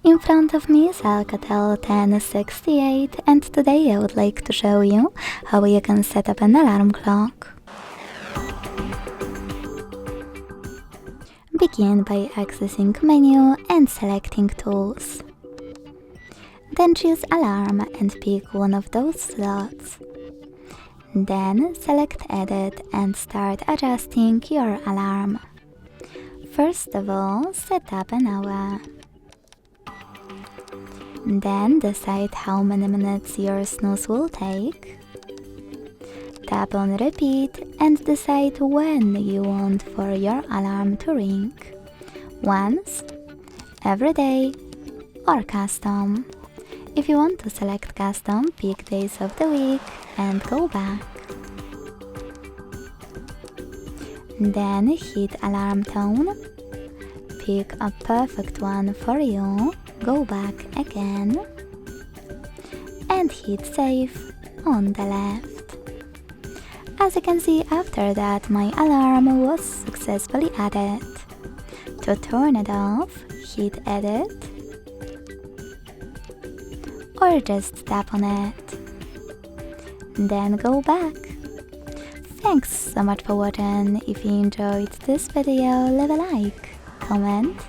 In front of me is ALCATEL 1068, and today I would like to show you how you can set up an alarm clock. Begin by accessing menu and selecting tools. Then choose alarm and pick one of those slots. Then select edit and start adjusting your alarm. First of all, set up an hour. Then decide how many minutes your snooze will take. Tap on repeat and decide when you want for your alarm to ring. Once, every day, or custom. If you want to select custom, pick days of the week and go back. Then hit alarm tone. Pick a perfect one for you. Go back again and hit save on the left. As you can see, after that my alarm was successfully added. To turn it off, hit edit or just tap on it. Then go back. Thanks so much for watching. If you enjoyed this video, leave a like, comment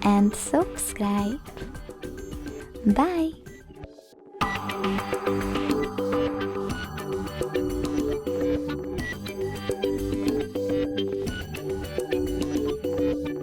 and subscribe. Bye!